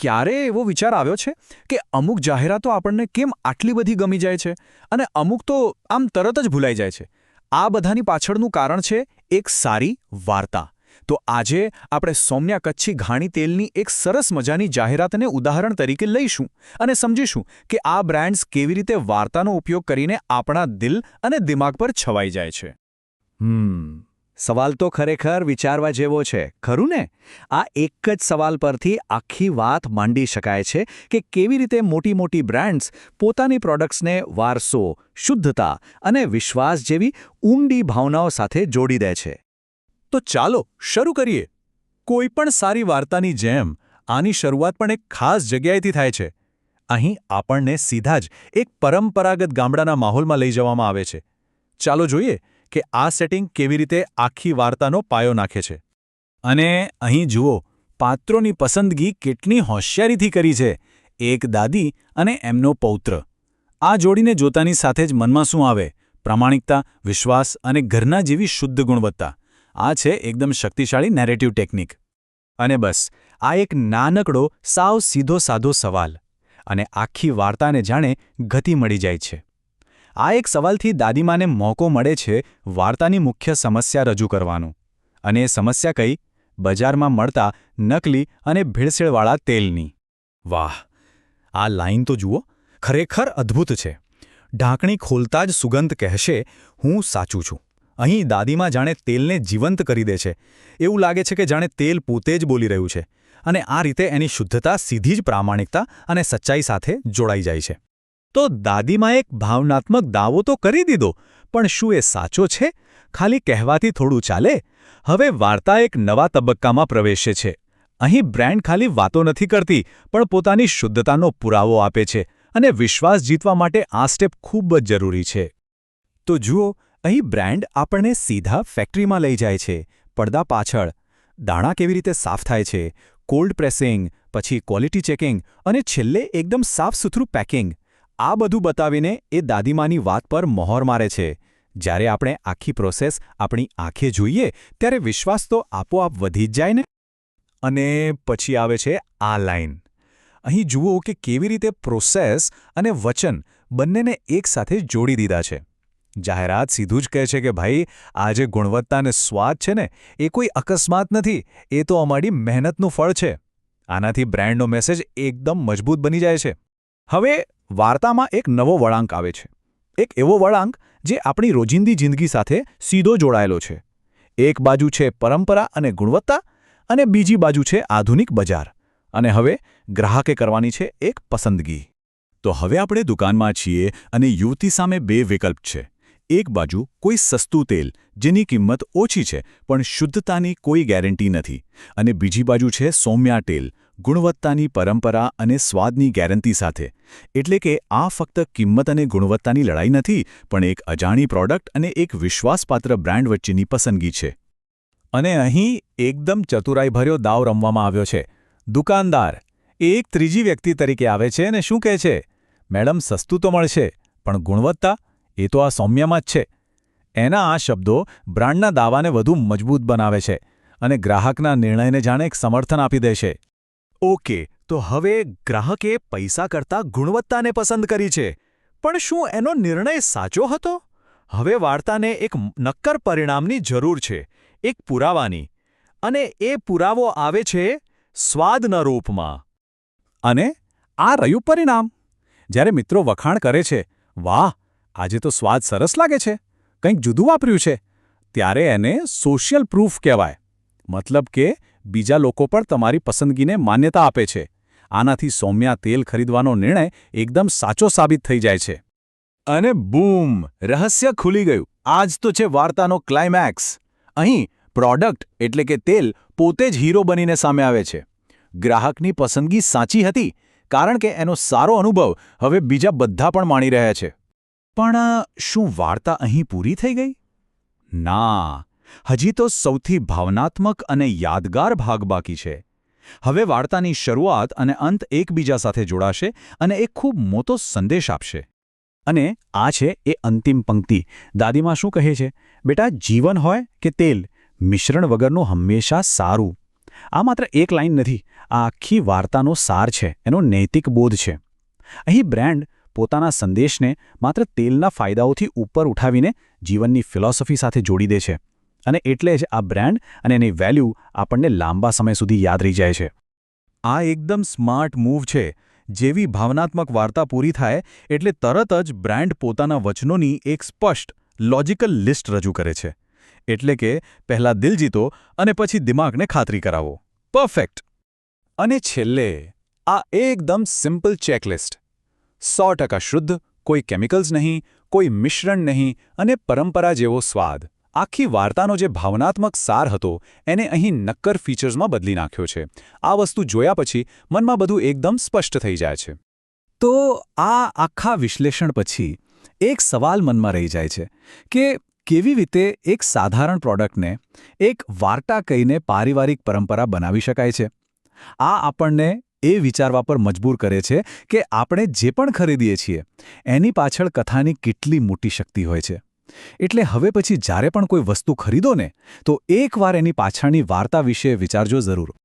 ક્યારે એવો વિચાર આવ્યો છે કે અમુક જાહેરાતો આપણને કેમ આટલી બધી ગમી જાય છે અને અમુક તો આમ તરત જ ભૂલાઈ જાય છે? આ બધાની પાછળનું કારણ છે એક સારી વાર્તા. તો આજે આપણે સૌમ્યા કચ્છી ઘાણી તેલની એક સરસ મજાની જાહેરાતને ઉદાહરણ તરીકે લઈશું અને સમજીશું કે આ બ્રાન્ડ્સ કેવી રીતે વાર્તાનો ઉપયોગ કરીને આપણા દિલ અને દિમાગ પર છવાઈ જાય છે. સવાલ તો ખરેખર વિચારવા જેવો છે, ખરું ને? આ એક જ સવાલ પરથી આખી વાત માંડી શકાય છે કે કેવી રીતે મોટી મોટી બ્રાન્ડ્સ પોતાની પ્રોડક્ટ્સને વારસો, શુદ્ધતા અને વિશ્વાસ જેવી ઊંડી ભાવનાઓ સાથે જોડી દે છે. તો ચાલો શરૂ કરીએ. કોઈ પણ સારી વાર્તાની જેમ આની શરૂઆત પણ એક ખાસ જગ્યાએથી થાય છે. અહીં આપણને સીધા જ એક પરંપરાગત ગામડાના માહોલમાં લઈ જવામાં આવે છે. ચાલો જોઈએ કે આ સેટિંગ કેવી રીતે આખી વાર્તાનો પાયો નાખે છે. અને અહીં જુઓ, પાત્રોની પસંદગી કેટલી હોશિયારીથી કરી છે. એક દાદી અને એમનો પૌત્ર. આ જોડીને જોતાની સાથે જ મનમાં શું આવે? પ્રામાણિકતા, વિશ્વાસ અને ઘરના જેવી શુદ્ધ ગુણવત્તા. આ છે એકદમ શક્તિશાળી નેરેટિવ ટેકનિક. અને બસ આ એક નાનકડો સાવ સીધો સાધો સવાલ અને આખી વાર્તાને જાણે ગતિ મળી જાય છે. આ એક સવાલથી દાદીમાને મોકો મળે છે વાર્તાની મુખ્ય સમસ્યા રજૂ કરવાનું. અને એ સમસ્યા કઈ? બજારમાં મળતા નકલી અને ભેળસેળવાળા તેલની. વાહ, આ લાઈન તો જુઓ, ખરેખર અદ્ભુત છે. ઢાંકણી ખોલતા જ સુગંધ કહેશે, હું સાચું છું. અહીં દાદીમાં જાણે તેલને જીવંત કરી દે છે. એવું લાગે છે કે જાણે તેલ પોતે જ બોલી રહ્યું છે. અને આ રીતે એની શુદ્ધતા સીધી જ પ્રામાણિકતા અને સચ્ચાઈ સાથે જોડાઈ જાય છે. તો દાદીમાં એક ભાવનાત્મક દાવો તો કરી દીધો, પણ શું એ સાચો છે? ખાલી કહેવાથી થોડું ચાલે? હવે વાર્તા એક નવા તબક્કામાં પ્રવેશે છે. અહીં બ્રાન્ડ ખાલી વાતો નથી કરતી, પણ પોતાની શુદ્ધતાનો પુરાવો આપે છે. અને વિશ્વાસ જીતવા માટે આ સ્ટેપ ખૂબ જ જરૂરી છે. તો જુઓ, અહીં બ્રાન્ડ આપણને સીધા ફેક્ટરીમાં લઈ જાય છે. પડદા પાછળ દાણા કેવી રીતે સાફ થાય છે, કોલ્ડ પ્રેસિંગ, પછી ક્વોલિટી ચેકિંગ અને છેલ્લે એકદમ સાફ સુથરું પેકિંગ. આ બધું બતાવીને એ દાદીમાની વાત પર મહોર મારે છે. જ્યારે આપણે આખી પ્રોસેસ આપણી આંખે જોઈએ ત્યારે વિશ્વાસ તો આપોઆપ વધી જ જાય ને. અને પછી આવે છે આ લાઈન. અહીં જુઓ કે કેવી રીતે પ્રોસેસ અને વચન બંનેને એકસાથે જોડી દીધા છે. જાહેરાત સીધું જ કહે છે કે ભાઈ, આ જે ગુણવત્તા અને સ્વાદ છે ને, એ કોઈ અકસ્માત નથી, એ તો અમારી મહેનતનું ફળ છે. આનાથી બ્રાન્ડનો મેસેજ એકદમ મજબૂત બની જાય છે. હવે વાર્તામાં એક નવો વળાંક આવે છે. એક એવો વળાંક જે આપણી રોજિંદી જિંદગી સાથે સીધો જોડાયેલો છે. એક બાજુ છે પરંપરા અને ગુણવત્તા, અને બીજી બાજુ છે આધુનિક બજાર. અને હવે ગ્રાહકે કરવાની છે એક પસંદગી. તો હવે આપણે દુકાનમાં છીએ અને યુવતી સામે બે વિકલ્પ છે. એક બાજુ કોઈ સસ્તું તેલ જેની કિંમત ઓછી છે પણ શુદ્ધતાની કોઈ ગેરંટી નથી, અને બીજી બાજુ છે સૌમ્યા તેલ, ગુણવત્તાની પરંપરા અને સ્વાદની ગેરંટી સાથે. એટલે કે આ ફક્ત કિંમત અને ગુણવત્તાની લડાઈ નથી, પણ એક અજાણી પ્રોડક્ટ અને એક વિશ્વાસપાત્ર બ્રાન્ડ વચ્ચેની પસંદગી છે. અને અહીં એકદમ ચતુરાઈભર્યો દાવ રમવામાં આવ્યો છે. દુકાનદાર એક ત્રીજી વ્યક્તિ તરીકે આવે છે અને શું કહે છે? મેડમ, સસ્તું તો મળશે, પણ ગુણવત્તા એ તો આ સૌમ્યામાં જ છે. એના આ શબ્દો બ્રાન્ડના દાવાને વધુ મજબૂત બનાવે છે અને ગ્રાહકના નિર્ણયને જાણે એક સમર્થન આપી દે છે. ઓકે, તો હવે ગ્રાહકે પૈસા કરતાં ગુણવત્તાને પસંદ કરી છે. પણ શું એનો નિર્ણય સાચો હતો? હવે વાર્તાને એક નક્કર પરિણામની જરૂર છે, એક પુરાવાની. અને એ પુરાવો આવે છે સ્વાદના રૂપમાં. અને આ રહ્યું પરિણામ. જ્યારે મિત્રો વખાણ કરે છે, વાહ, આજે તો સ્વાદ સરસ લાગે છે, કંઈક જુદું વાપર્યું છે, ત્યારે એને સોશિયલ પ્રૂફ કહેવાય. મતલબ કે બીજા લોકો પણ તમારી પસંદગીને માન્યતા આપે છે. આનાથી સૌમ્યા તેલ ખરીદવાનો નિર્ણય એકદમ સાચો સાબિત થઈ જાય છે. અને બૂમ, રહસ્ય ખુલી ગયું. આ જ તો છે વાર્તાનો ક્લાઇમેક્સ. અહીં પ્રોડક્ટ એટલે કે તેલ પોતે જ હીરો બનીને સામે આવે છે. ગ્રાહકની પસંદગી સાચી હતી, કારણ કે એનો સારો અનુભવ હવે બીજા બધા પણ માણી રહ્યા છે. પણ શું વાર્તા અહીં પૂરી થઈ ગઈ? ના, હજી તો સૌથી ભાવનાત્મક અને યાદગાર ભાગ બાકી છે. હવે વાર્તાની શરૂઆત અને અંત એકબીજા સાથે જોડાશે અને એક ખૂબ મોટો સંદેશ આપશે. અને આ છે એ અંતિમ પંક્તિ. દાદીમાં શું કહે છે? બેટા, જીવન હોય કે તેલ, મિશ્રણ વગરનું હંમેશા સારું. આ માત્ર એક લાઈન નથી, આ આખી વાર્તાનો સાર છે, એનો નૈતિક બોધ છે. અહીં બ્રાન્ડ પોતાના સંદેશને માત્ર તેલના ફાયદાઓથી ઉપર ઉઠાવીને જીવનની ફિલોસોફી સાથે જોડી દે છે. અને એટલે જ આ બ્રાન્ડ અને એની વેલ્યુ આપણને લાંબા સમય સુધી યાદ રહી જાય છે. આ એકદમ સ્માર્ટ મૂવ છે. જેવી ભાવનાત્મક વાર્તા પૂરી થાય એટલે તરત જ બ્રાન્ડ પોતાના વચનોની એક સ્પષ્ટ, લોજિકલ લિસ્ટ રજૂ કરે છે. એટલે કે પહેલા દિલ જીતો અને પછી દિમાગને ખાતરી કરાવો. પરફેક્ટ. અને છેલ્લે આ એકદમ સિમ્પલ ચેકલિસ્ટ. 100% શુદ્ધ, કોઈ કેમિકલ્સ નહીં, કોઈ મિશ્રણ નહીં અને પરંપરા જેવો સ્વાદ. આખી વાર્તાનો જે ભાવનાત્મક સાર હતો એને અહીં નક્કર ફીચર્સમાં બદલી નાખ્યો છે. આ વસ્તુ જોયા પછી મનમાં બધું એકદમ સ્પષ્ટ થઈ જાય છે. તો આ આખા વિશ્લેષણ પછી એક સવાલ મનમાં રહી જાય છે કે કેવી રીતે એક સાધારણ પ્રોડક્ટને એક વાર્તા કહીને પારિવારિક પરંપરા બનાવી શકાય છે. આ આપણને એ વિચારવા પર મજબૂર કરે છે કે આપણે જે પણ ખરીદીએ છીએ એની પાછળ કથાની કેટલી મોટી શક્તિ હોય છે. એટલે હવે પછી જ્યારે પણ કોઈ વસ્તુ ખરીદો ને તો એકવાર એની પાછળની વાર્તા વિશે વિચારજો જરૂર.